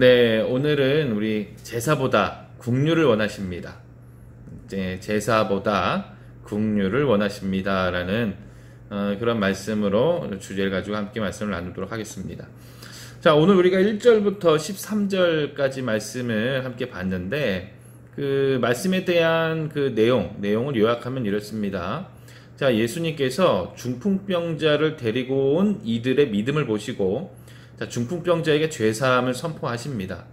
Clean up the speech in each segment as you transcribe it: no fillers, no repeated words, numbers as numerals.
네, 오늘은 우리 제사보다 국류를 원하십니다. 제사보다 국류를 원하십니다. 라는 그런 말씀으로 주제를 가지고 함께 말씀을 나누도록 하겠습니다. 자, 오늘 우리가 1절부터 13절까지 말씀을 함께 봤는데, 그 말씀에 대한 그 내용을 요약하면 이렇습니다. 자, 예수님께서 중풍병자를 데리고 온 이들의 믿음을 보시고, 자, 중풍병자에게 죄사함을 선포하십니다.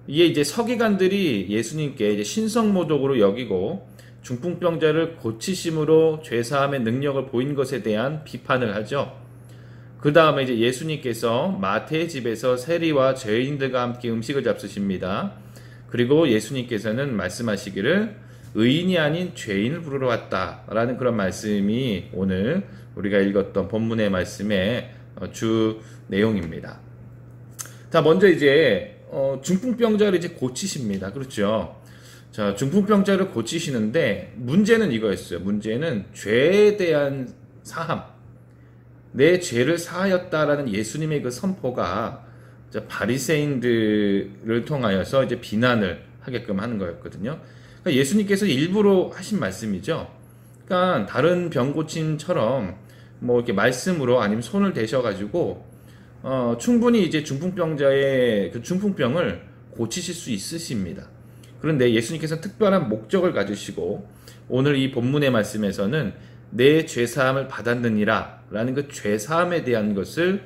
이에 이제 서기관들이 예수님께 이제 신성모독으로 여기고 중풍병자를 고치심으로 죄사함의 능력을 보인 것에 대한 비판을 하죠. 그 다음에 이제 예수님께서 마태의 집에서 세리와 죄인들과 함께 음식을 잡수십니다. 그리고 예수님께서는 말씀하시기를 의인이 아닌 죄인을 부르러 왔다라는 그런 말씀이 오늘 우리가 읽었던 본문의 말씀의 주 내용입니다. 자, 먼저 이제 중풍병자를 이제 고치십니다. 그렇죠? 자, 중풍병자를 고치시는데 문제는 이거였어요. 문제는 죄에 대한 사함, 내 죄를 사하였다라는 예수님의 그 선포가 바리새인들을 통하여서 이제 비난을 하게끔 하는 거였거든요. 그러니까 예수님께서 일부러 하신 말씀이죠. 그러니까 다른 병 고침처럼 뭐 이렇게 말씀으로 아니면 손을 대셔가지고 충분히 이제 중풍병자의 그 중풍병을 고치실 수 있으십니다. 그런데 예수님께서 특별한 목적을 가지시고 오늘 이 본문의 말씀에서는 내 죄사함을 받았느니라 라는 그 죄사함에 대한 것을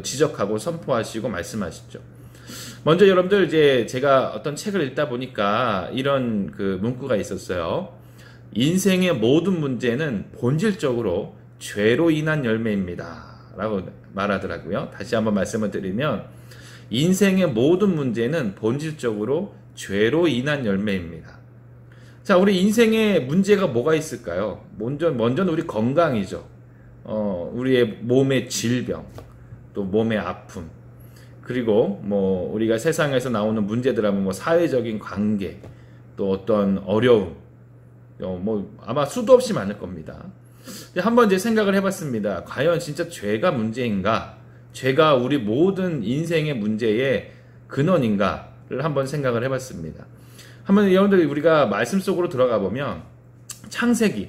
지적하고 선포하시고 말씀하시죠. 먼저 여러분들 이제 제가 어떤 책을 읽다 보니까 이런 그 문구가 있었어요. 인생의 모든 문제는 본질적으로 죄로 인한 열매입니다 라고 말하더라고요. 다시 한번 말씀을 드리면 인생의 모든 문제는 본질적으로 죄로 인한 열매입니다. 자, 우리 인생에 문제가 뭐가 있을까요? 먼저는 우리 건강이죠. 우리의 몸의 질병, 또 몸의 아픔, 그리고 뭐 우리가 세상에서 나오는 문제들 하면 뭐 사회적인 관계, 또 어떤 어려움, 뭐 아마 수도 없이 많을 겁니다. 한번 이제 생각을 해봤습니다. 과연 진짜 죄가 문제인가? 죄가 우리 모든 인생의 문제의 근원인가를 한번 생각을 해봤습니다. 한번 여러분들 우리가 말씀 속으로 들어가 보면 창세기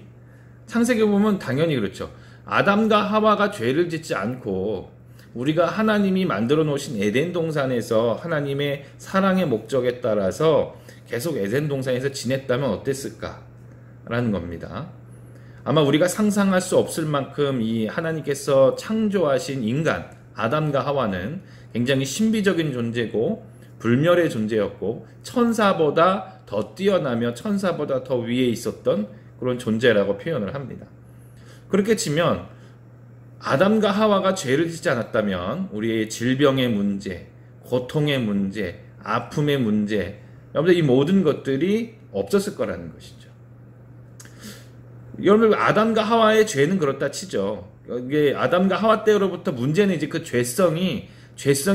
보면 당연히 그렇죠. 아담과 하와가 죄를 짓지 않고 우리가 하나님이 만들어 놓으신 에덴 동산에서 하나님의 사랑의 목적에 따라서 계속 에덴 동산에서 지냈다면 어땠을까? 라는 겁니다. 아마 우리가 상상할 수 없을 만큼 이 하나님께서 창조하신 인간 아담과 하와는 굉장히 신비적인 존재고 불멸의 존재였고 천사보다 더 뛰어나며 천사보다 더 위에 있었던 그런 존재라고 표현을 합니다. 그렇게 치면 아담과 하와가 죄를 짓지 않았다면 우리의 질병의 문제, 고통의 문제, 아픔의 문제, 여러분들 이 모든 것들이 없었을 거라는 것이죠. 여러분 아담과 하와의 죄는 그렇다 치죠. 이게 아담과 하와 때로부터 문제는 이제 그 죄성이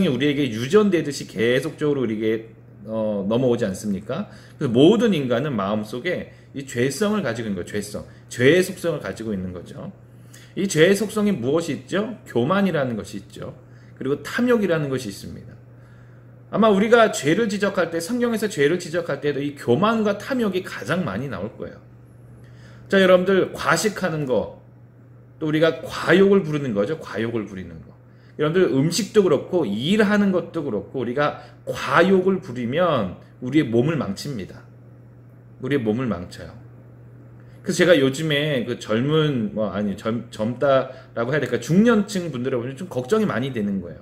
우리에게 유전되듯이 계속적으로 우리에게 넘어오지 않습니까? 그래서 모든 인간은 마음속에 이 죄성을 가지고 있는 거예요. 죄의 속성을 가지고 있는 거죠. 이 죄의 속성이 무엇이 있죠? 교만이라는 것이 있죠. 그리고 탐욕이라는 것이 있습니다. 아마 우리가 죄를 지적할 때, 성경에서 죄를 지적할 때도 이 교만과 탐욕이 가장 많이 나올 거예요. 자, 여러분들 과식하는 거, 또 우리가 과욕을 부르는 거죠. 과욕을 부리는 거. 여러분들 음식도 그렇고 일하는 것도 그렇고 우리가 과욕을 부리면 우리의 몸을 망칩니다. 우리의 몸을 망쳐요. 그래서 제가 요즘에 그 젊다라고 해야 될까, 중년층 분들을 보면 좀 걱정이 많이 되는 거예요.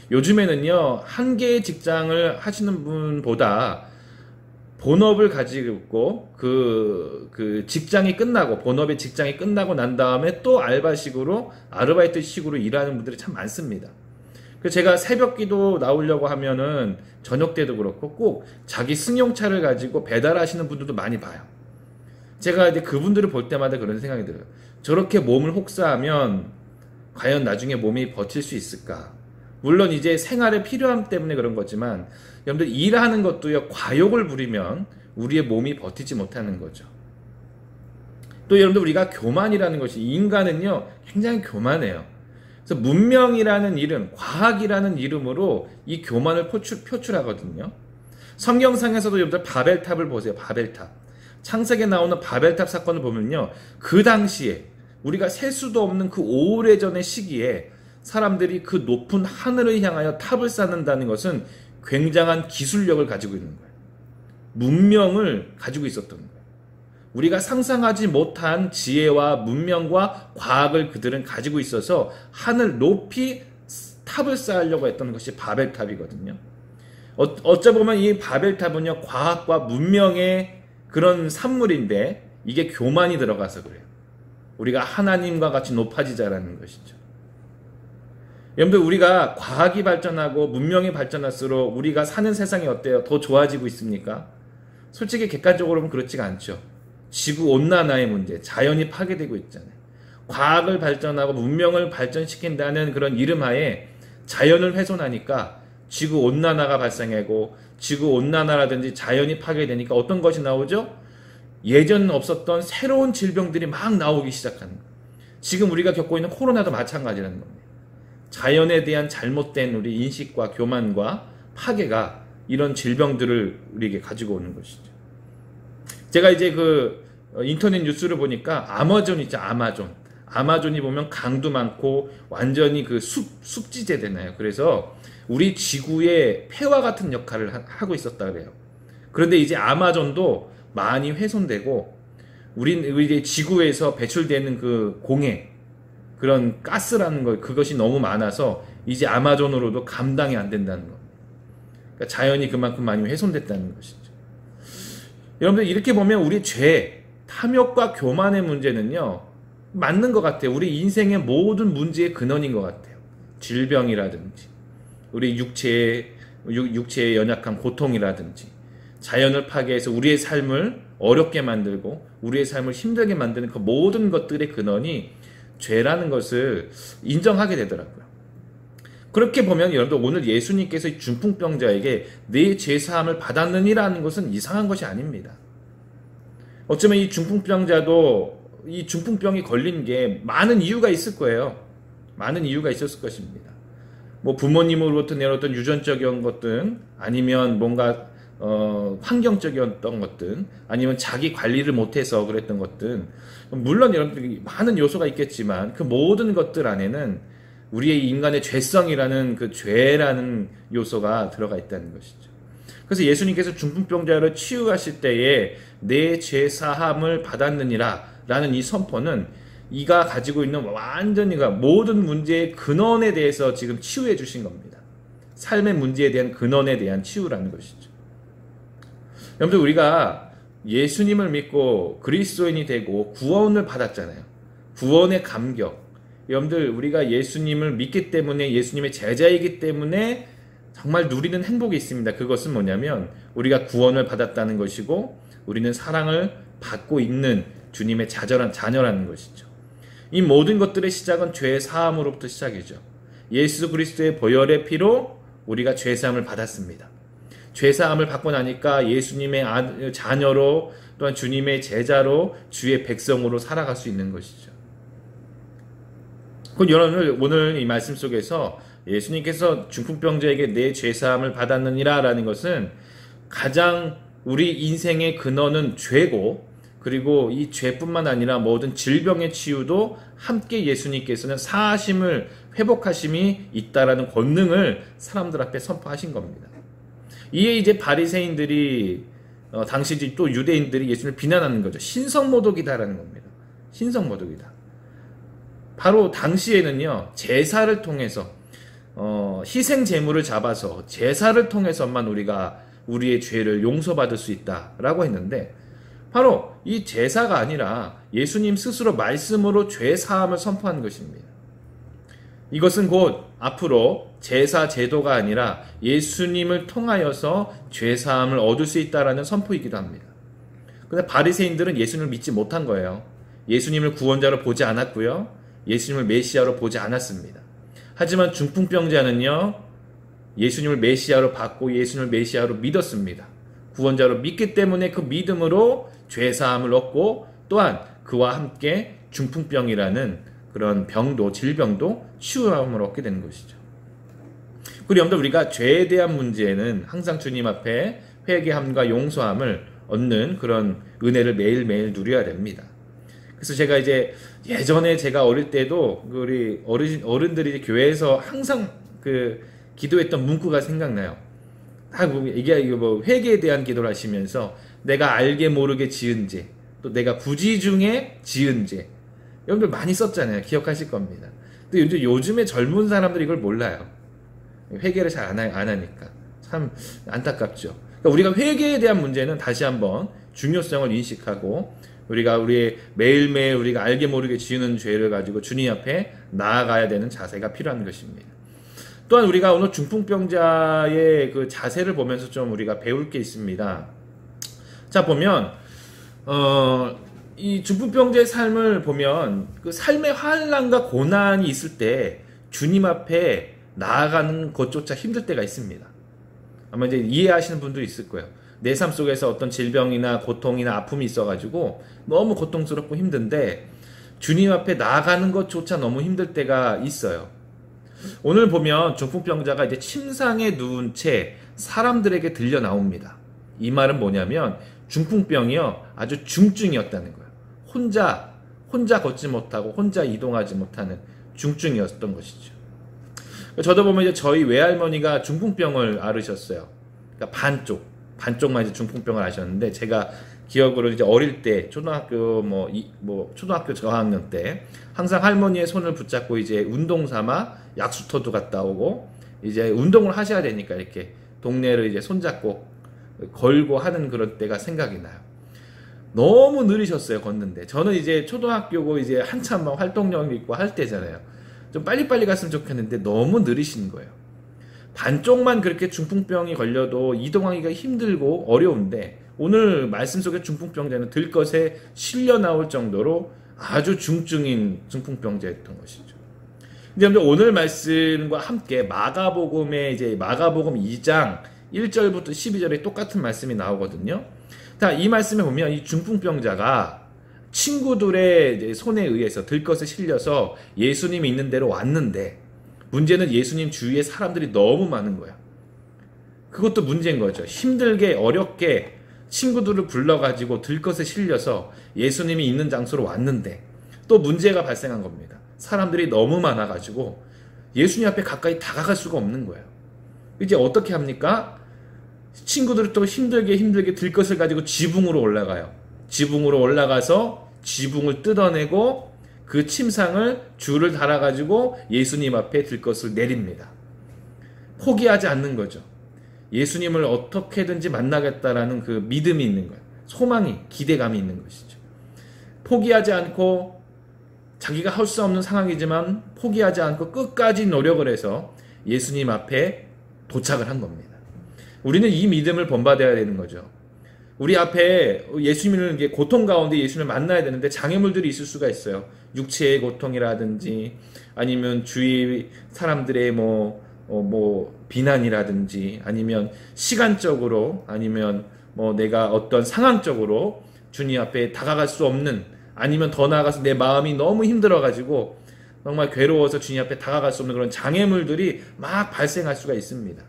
요즘에는요, 한 개의 직장을 하시는 분보다 본업을 가지고 있고 그 직장이 끝나고 본업의 직장이 끝나고 난 다음에 또 알바식으로 아르바이트식으로 일하는 분들이 참 많습니다. 그래서 제가 새벽기도 나오려고 하면은 저녁 때도 그렇고 꼭 자기 승용차를 가지고 배달하시는 분들도 많이 봐요. 제가 이제 그분들을 볼 때마다 그런 생각이 들어요. 저렇게 몸을 혹사하면 과연 나중에 몸이 버틸 수 있을까? 물론 이제 생활의 필요함 때문에 그런 거지만 여러분들 일하는 것도요, 과욕을 부리면 우리의 몸이 버티지 못하는 거죠. 또 여러분들 우리가 교만이라는 것이, 인간은요 굉장히 교만해요. 그래서 문명이라는 이름, 과학이라는 이름으로 이 교만을 표출하거든요. 성경상에서도 여러분들 바벨탑을 보세요. 바벨탑. 창세기에 나오는 바벨탑 사건을 보면요. 그 당시에 우리가 셀 수도 없는 그 오래전의 시기에 사람들이 그 높은 하늘을 향하여 탑을 쌓는다는 것은 굉장한 기술력을 가지고 있는 거예요. 문명을 가지고 있었던 거예요. 우리가 상상하지 못한 지혜와 문명과 과학을 그들은 가지고 있어서 하늘 높이 탑을 쌓으려고 했던 것이 바벨탑이거든요. 어쩌보면 이 바벨탑은요, 과학과 문명의 그런 산물인데 이게 교만이 들어가서 그래요. 우리가 하나님과 같이 높아지자라는 것이죠. 여러분들, 우리가 과학이 발전하고 문명이 발전할수록 우리가 사는 세상이 어때요? 더 좋아지고 있습니까? 솔직히 객관적으로 보면 그렇지가 않죠. 지구온난화의 문제, 자연이 파괴되고 있잖아요. 과학을 발전하고 문명을 발전시킨다는 그런 이름하에 자연을 훼손하니까 지구온난화가 발생하고, 지구온난화라든지 자연이 파괴되니까 어떤 것이 나오죠? 예전 없었던 새로운 질병들이 막 나오기 시작하는 거예요. 지금 우리가 겪고 있는 코로나도 마찬가지라는 겁니다. 자연에 대한 잘못된 우리 인식과 교만과 파괴가 이런 질병들을 우리에게 가지고 오는 것이죠. 제가 이제 그 인터넷 뉴스를 보니까 아마존 있죠, 아마존. 아마존이 보면 강도 많고 완전히 그 습지대 되나요? 그래서 우리 지구의 폐와 같은 역할을 하고 있었다 그래요. 그런데 이제 아마존도 많이 훼손되고 우리 지구에서 배출되는 그 공해, 그런 가스라는 것, 그것이 너무 많아서 이제 아마존으로도 감당이 안 된다는 것. 그러니까 자연이 그만큼 많이 훼손됐다는 것이죠. 여러분들, 이렇게 보면 우리 죄, 탐욕과 교만의 문제는요, 맞는 것 같아요. 우리 인생의 모든 문제의 근원인 것 같아요. 질병이라든지, 우리 육체의 연약한 고통이라든지, 자연을 파괴해서 우리의 삶을 어렵게 만들고 우리의 삶을 힘들게 만드는 그 모든 것들의 근원이 죄라는 것을 인정하게 되더라고요. 그렇게 보면 여러분들, 오늘 예수님께서 이 중풍병자에게 네 죄사함을 받았느니라는 것은 이상한 것이 아닙니다. 어쩌면 이 중풍병자도 이 중풍병이 걸린 게 많은 이유가 있을 거예요. 많은 이유가 있었을 것입니다. 뭐 부모님으로부터 내려왔던 유전적인 것들, 아니면 뭔가 환경적이었던 것들, 아니면 자기 관리를 못해서 그랬던 것들, 물론 여러분들이 많은 요소가 있겠지만 그 모든 것들 안에는 우리의 인간의 죄성이라는 그 죄라는 요소가 들어가 있다는 것이죠. 그래서 예수님께서 중풍병자를 치유하실 때에 내 죄 사함을 받았느니라 라는 이 선포는 이가 가지고 있는 완전히 모든 문제의 근원에 대해서 지금 치유해 주신 겁니다. 삶의 문제에 대한 근원에 대한 치유라는 것이죠. 여러분들, 우리가 예수님을 믿고 그리스도인이 되고 구원을 받았잖아요. 구원의 감격. 여러분들, 우리가 예수님을 믿기 때문에, 예수님의 제자이기 때문에 정말 누리는 행복이 있습니다. 그것은 뭐냐면 우리가 구원을 받았다는 것이고 우리는 사랑을 받고 있는 주님의 자녀라는 것이죠. 이 모든 것들의 시작은 죄 사함으로부터 시작이죠. 예수 그리스도의 보혈의 피로 우리가 죄 사함을 받았습니다. 죄 사함을 받고 나니까 예수님의 자녀로, 또한 주님의 제자로, 주의 백성으로 살아갈 수 있는 것이죠. 그럼 여러분, 오늘 이 말씀 속에서 예수님께서 중풍병자에게 내 죄 사함을 받았느니라 라는 것은 가장 우리 인생의 근원은 죄고, 그리고 이 죄뿐만 아니라 모든 질병의 치유도 함께 예수님께서는 사하심을, 회복하심이 있다라는 권능을 사람들 앞에 선포하신 겁니다. 이에 이제 바리새인들이, 당시 또 유대인들이 예수님을 비난하는 거죠. 신성모독이다라는 겁니다. 신성모독이다. 바로 당시에는요, 제사를 통해서, 희생 제물을 잡아서 제사를 통해서만 우리가 우리의 죄를 용서받을 수 있다라고 했는데, 바로 이 제사가 아니라 예수님 스스로 말씀으로 죄 사함을 선포한 것입니다. 이것은 곧 앞으로 제사 제도가 아니라 예수님을 통하여서 죄 사함을 얻을 수 있다라는 선포이기도 합니다. 그런데 바리새인들은 예수님을 믿지 못한 거예요. 예수님을 구원자로 보지 않았고요, 예수님을 메시아로 보지 않았습니다. 하지만 중풍병자는요, 예수님을 메시아로 받고 예수님을 메시아로 믿었습니다. 구원자로 믿기 때문에 그 믿음으로 죄사함을 얻고, 또한 그와 함께 중풍병이라는 그런 병도, 질병도 치유함을 얻게 되는 것이죠. 그리고 여러분들, 우리가 죄에 대한 문제에는 항상 주님 앞에 회개함과 용서함을 얻는 그런 은혜를 매일매일 누려야 됩니다. 그래서 제가 이제 예전에 제가 어릴 때도 우리 어른들이 교회에서 항상 기도했던 문구가 생각나요. 이게 뭐 회개에 대한 기도를 하시면서 내가 알게 모르게 지은 죄, 또 내가 부지 중에 지은 죄, 여러분들 많이 썼잖아요. 기억하실 겁니다. 근데 요즘에 젊은 사람들이 이걸 몰라요. 회개를 잘 안 하니까 참 안타깝죠. 그러니까 우리가 회개에 대한 문제는 다시 한번 중요성을 인식하고 우리의 매일매일 우리가 알게 모르게 지은 죄를 가지고 주님 앞에 나아가야 되는 자세가 필요한 것입니다. 또한 우리가 오늘 중풍병자의 그 자세를 보면서 좀 우리가 배울 게 있습니다. 자, 보면 이 중풍병자의 삶을 보면 그 삶의 환난과 고난이 있을 때 주님 앞에 나아가는 것조차 힘들 때가 있습니다. 아마 이제 이해하시는 분도 있을 거예요. 내 삶 속에서 어떤 질병이나 고통이나 아픔이 있어가지고 너무 고통스럽고 힘든데 주님 앞에 나아가는 것조차 너무 힘들 때가 있어요. 오늘 보면 중풍병자가 이제 침상에 누운 채 사람들에게 들려 나옵니다. 이 말은 뭐냐면 중풍병이요, 아주 중증이었다는 거예요. 혼자 걷지 못하고 혼자 이동하지 못하는 중증이었던 것이죠. 저도 보면 이제 저희 외할머니가 중풍병을 앓으셨어요. 그러니까 반쪽만 이제 중풍병을 앓으셨는데, 제가 기억으로 이제 어릴 때 초등학교 초등학교 저학년 때 항상 할머니의 손을 붙잡고 이제 운동 삼아 약수터도 갔다 오고 이제 운동을 하셔야 되니까 이렇게 동네를 이제 손잡고 걸고 하는 그런 때가 생각이 나요. 너무 느리셨어요, 걷는데. 저는 이제 초등학교고 이제 한참 막 활동력 있고 할 때잖아요. 좀 빨리빨리 갔으면 좋겠는데 너무 느리신 거예요. 반쪽만 그렇게 중풍병이 걸려도 이동하기가 힘들고 어려운데 오늘 말씀 속에 중풍병자는 들것에 실려 나올 정도로 아주 중증인 중풍병자였던 것이죠. 근데 여러분들, 오늘 말씀과 함께 마가복음 2장 1절부터 12절에 똑같은 말씀이 나오거든요. 자, 이 말씀에 보면 이 중풍병자가 친구들의 손에 의해서 들것에 실려서 예수님이 있는 데로 왔는데, 문제는 예수님 주위에 사람들이 너무 많은 거야. 그것도 문제인 거죠. 힘들게 어렵게 친구들을 불러가지고 들것에 실려서 예수님이 있는 장소로 왔는데 또 문제가 발생한 겁니다. 사람들이 너무 많아가지고 예수님 앞에 가까이 다가갈 수가 없는 거예요. 이제 어떻게 합니까? 친구들이 또 힘들게 들것을 가지고 지붕으로 올라가요. 지붕으로 올라가서 지붕을 뜯어내고 그 침상을 줄을 달아가지고 예수님 앞에 들것을 내립니다. 포기하지 않는 거죠. 예수님을 어떻게든지 만나겠다라는 그 믿음이 있는 거예요. 소망이, 기대감이 있는 것이죠. 포기하지 않고, 자기가 할 수 없는 상황이지만 포기하지 않고 끝까지 노력을 해서 예수님 앞에 도착을 한 겁니다. 우리는 이 믿음을 본받아야 되는 거죠. 우리 앞에 예수님을 고통 가운데 예수님을 만나야 되는데 장애물들이 있을 수가 있어요. 육체의 고통이라든지 아니면 주위 사람들의 비난이라든지 아니면 시간적으로 아니면 내가 어떤 상황적으로 주님 앞에 다가갈 수 없는, 아니면 더 나아가서 내 마음이 너무 힘들어가지고 정말 괴로워서 주님 앞에 다가갈 수 없는 그런 장애물들이 막 발생할 수가 있습니다.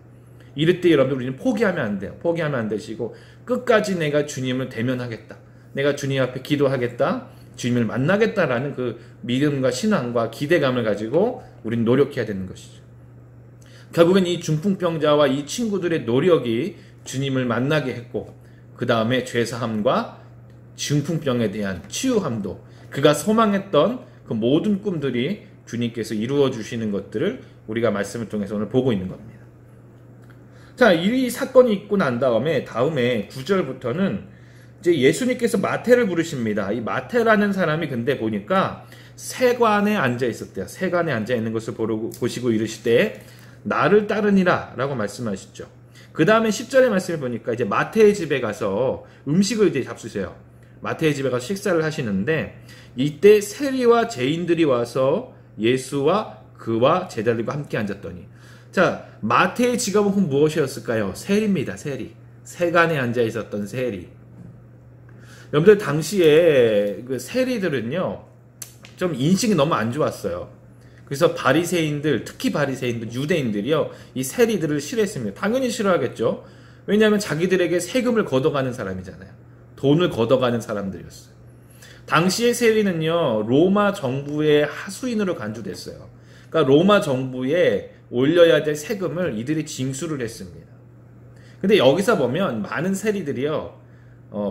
이럴 때 여러분들, 우리는 포기하면 안 돼요. 포기하면 안 되시고 끝까지 내가 주님을 대면하겠다, 내가 주님 앞에 기도하겠다, 주님을 만나겠다라는 그 믿음과 신앙과 기대감을 가지고 우리는 노력해야 되는 것이죠. 결국엔 이 중풍병자와 이 친구들의 노력이 주님을 만나게 했고, 그 다음에 죄사함과 중풍병에 대한 치유함도, 그가 소망했던 그 모든 꿈들이 주님께서 이루어 주시는 것들을 우리가 말씀을 통해서 오늘 보고 있는 겁니다. 자, 이 사건이 있고 난 다음에 9절부터는 이제 예수님께서 마태를 부르십니다. 이 마태라는 사람이 근데 보니까 세관에 앉아 있었대요. 세관에 앉아 있는 것을 보시고 이르시되 나를 따르니라 라고 말씀하시죠. 그 다음에 10절의 말씀을 보니까 이제 마태의 집에 가서 음식을 이제 잡수세요. 마태의 집에 가서 식사를 하시는데, 이때 세리와 죄인들이 와서 예수와 그와 제자들과 함께 앉았더니, 자, 마태의 직업은 무엇이었을까요? 세리입니다. 세관에 앉아 있었던 세리. 여러분들, 당시에 그 세리들은요, 좀 인식이 너무 안 좋았어요. 그래서 바리새인들, 특히 바리새인들, 유대인들이요, 이 세리들을 싫어했습니다. 당연히 싫어하겠죠. 왜냐하면 자기들에게 세금을 걷어가는 사람이잖아요. 돈을 걷어가는 사람들이었어요. 당시의 세리는요, 로마 정부의 하수인으로 간주됐어요. 그러니까 로마 정부에 올려야 될 세금을 이들이 징수를 했습니다. 근데 여기서 보면 많은 세리들이요,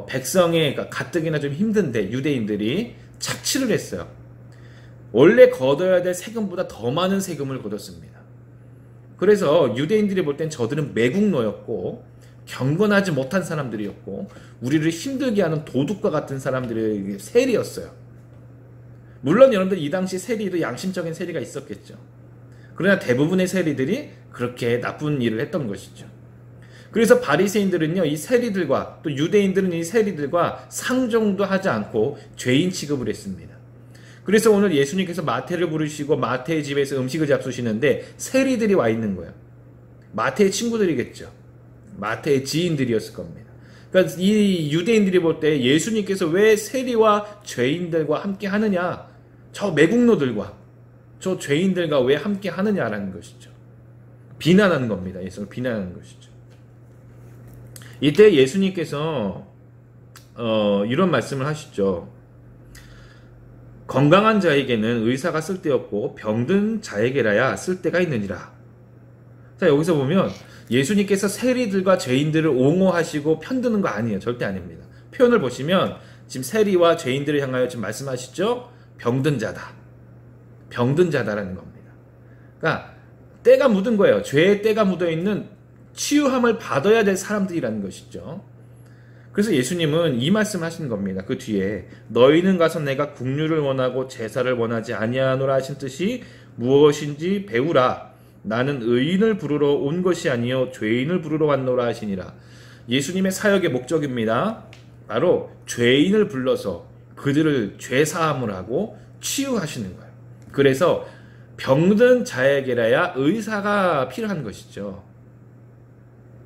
백성의, 그러니까 가뜩이나 좀 힘든데 유대인들이 착취를 했어요. 원래 걷어야 될 세금보다 더 많은 세금을 걷었습니다. 그래서 유대인들이 볼 땐 저들은 매국노였고 경건하지 못한 사람들이었고 우리를 힘들게 하는 도둑과 같은 사람들의 세리였어요. 물론 여러분들 이 당시 세리도 양심적인 세리가 있었겠죠. 그러나 대부분의 세리들이 그렇게 나쁜 일을 했던 것이죠. 그래서 바리새인들은요, 이 세리들과 또 유대인들은 이 세리들과 상종도 하지 않고 죄인 취급을 했습니다. 그래서 오늘 예수님께서 마태를 부르시고 마태의 집에서 음식을 잡수시는데 세리들이 와 있는 거예요. 마태의 친구들이겠죠. 마태의 지인들이었을 겁니다. 그러니까 이 유대인들이 볼 때 예수님께서 왜 세리와 죄인들과 함께 하느냐, 저 매국노들과 저 죄인들과 왜 함께 하느냐라는 것이죠. 비난하는 겁니다. 예수를 비난하는 것이죠. 이때 예수님께서 이런 말씀을 하시죠. 건강한 자에게는 의사가 쓸데없고 병든 자에게라야 쓸데가 있느니라. 자, 여기서 보면 예수님께서 세리들과 죄인들을 옹호하시고 편드는 거 아니에요. 절대 아닙니다. 표현을 보시면 지금 세리와 죄인들을 향하여 지금 말씀하시죠. 병든 자다. 병든 자다라는 겁니다. 그러니까 때가 묻은 거예요. 죄의 때가 묻어있는 치유함을 받아야 될 사람들이라는 것이죠. 그래서 예수님은 이 말씀 하신 겁니다. 그 뒤에 너희는 가서 내가 국류를 원하고 제사를 원하지 아니하노라 하신 뜻이 무엇인지 배우라. 나는 의인을 부르러 온 것이 아니요 죄인을 부르러 왔노라 하시니라. 예수님의 사역의 목적입니다. 바로 죄인을 불러서 그들을 죄사함을 하고 치유하시는 거예요. 그래서 병든 자에게라야 의사가 필요한 것이죠.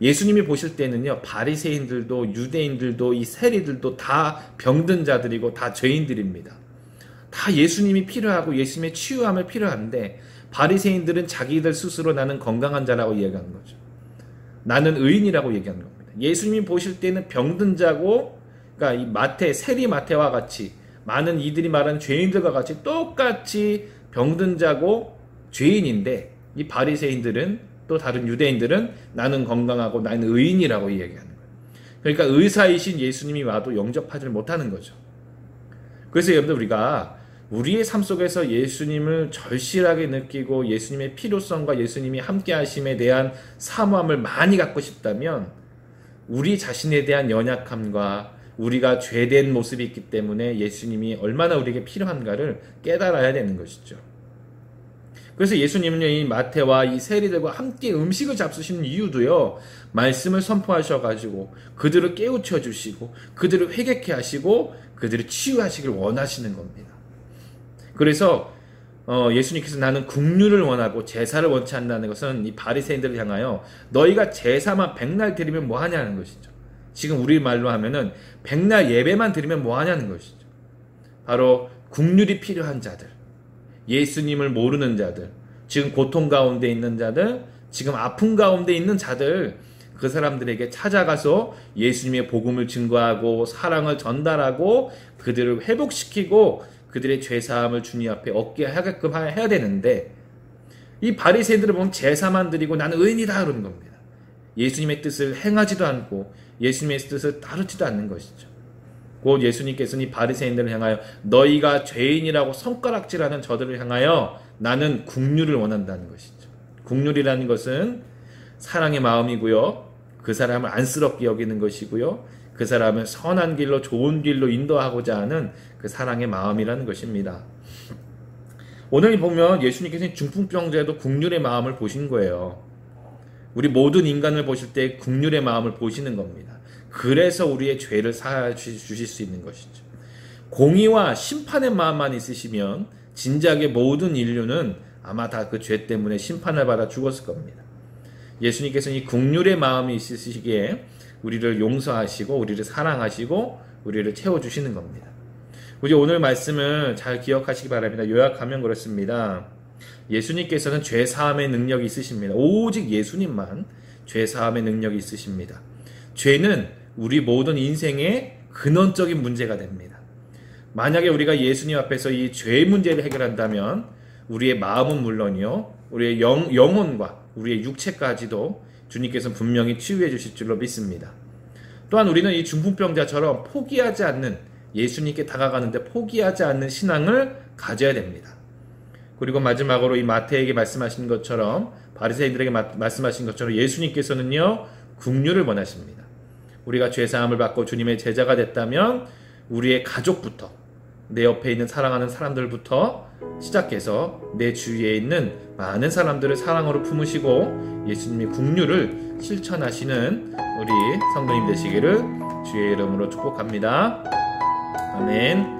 예수님이 보실 때는요, 바리새인들도 유대인들도 이 세리들도 다 병든 자들이고 다 죄인들입니다. 다 예수님이 필요하고 예수님의 치유함을 필요한데 바리새인들은 자기들 스스로 나는 건강한 자라고 이야기하는 거죠. 나는 의인이라고 얘기하는 겁니다. 예수님이 보실 때는 병든 자고, 그러니까 이 마태, 세리 마태와 같이 많은 이들이 말하는 죄인들과 같이 똑같이 병든 자고 죄인인데 이 바리새인들은 또 다른 유대인들은 나는 건강하고 나는 의인이라고 이야기하는 거예요. 그러니까 의사이신 예수님이 와도 영접하지 못하는 거죠. 그래서 여러분들 우리가 우리의 삶 속에서 예수님을 절실하게 느끼고 예수님의 필요성과 예수님이 함께 하심에 대한 사모함을 많이 갖고 싶다면 우리 자신에 대한 연약함과 우리가 죄된 모습이 있기 때문에 예수님이 얼마나 우리에게 필요한가를 깨달아야 되는 것이죠. 그래서 예수님은요, 이 마태와 이 세리들과 함께 음식을 잡수시는 이유도요, 말씀을 선포하셔가지고 그들을 깨우쳐 주시고 그들을 회개케 하시고 그들을 치유하시길 원하시는 겁니다. 그래서 예수님께서 나는 국류를 원하고 제사를 원치 않는다는 것은 이 바리새인들을 향하여 너희가 제사만 백날 드리면 뭐하냐는 것이죠. 지금 우리 말로 하면은 백날 예배만 드리면 뭐하냐는 것이죠. 바로 국률이 필요한 자들, 예수님을 모르는 자들, 지금 고통 가운데 있는 자들, 지금 아픔 가운데 있는 자들, 그 사람들에게 찾아가서 예수님의 복음을 증거하고 사랑을 전달하고 그들을 회복시키고 그들의 죄사함을 주님 앞에 얻게 하게끔 해야 되는데 이 바리새인들을 보면 제사만 드리고 나는 의인이다 그러는 겁니다. 예수님의 뜻을 행하지도 않고 예수님의 뜻을 따르지도 않는 것이죠. 곧 예수님께서는 이 바리새인들을 향하여 너희가 죄인이라고 손가락질하는 저들을 향하여 나는 국류를 원한다는 것이죠. 국률이라는 것은 사랑의 마음이고요. 그 사람을 안쓰럽게 여기는 것이고요. 그 사람을 선한 길로 좋은 길로 인도하고자 하는 그 사랑의 마음이라는 것입니다. 오늘 보면 예수님께서는 중풍병자에도 국률의 마음을 보신 거예요. 우리 모든 인간을 보실 때 국률의 마음을 보시는 겁니다. 그래서 우리의 죄를 사하여 주실 수 있는 것이죠. 공의와 심판의 마음만 있으시면 진작에 모든 인류는 아마 다 그 죄 때문에 심판을 받아 죽었을 겁니다. 예수님께서는 이 국률의 마음이 있으시기에 우리를 용서하시고 우리를 사랑하시고 우리를 채워주시는 겁니다. 우리 오늘 말씀을 잘 기억하시기 바랍니다. 요약하면 그렇습니다. 예수님께서는 죄사함의 능력이 있으십니다. 오직 예수님만 죄사함의 능력이 있으십니다. 죄는 우리 모든 인생의 근원적인 문제가 됩니다. 만약에 우리가 예수님 앞에서 이 죄 문제를 해결한다면 우리의 마음은 물론이요, 우리의 영혼과 우리의 육체까지도 주님께서는 분명히 치유해 주실 줄로 믿습니다. 또한 우리는 이 중풍병자처럼 포기하지 않는, 예수님께 다가가는데 포기하지 않는 신앙을 가져야 됩니다. 그리고 마지막으로 이 마태에게 말씀하신 것처럼, 바리새인들에게 말씀하신 것처럼 예수님께서는요, 긍휼을 원하십니다. 우리가 죄사함을 받고 주님의 제자가 됐다면 우리의 가족부터, 내 옆에 있는 사랑하는 사람들부터 시작해서 내 주위에 있는 많은 사람들을 사랑으로 품으시고 예수님의 긍휼을 실천하시는 우리 성도님 되시기를 주의 이름으로 축복합니다. 아멘.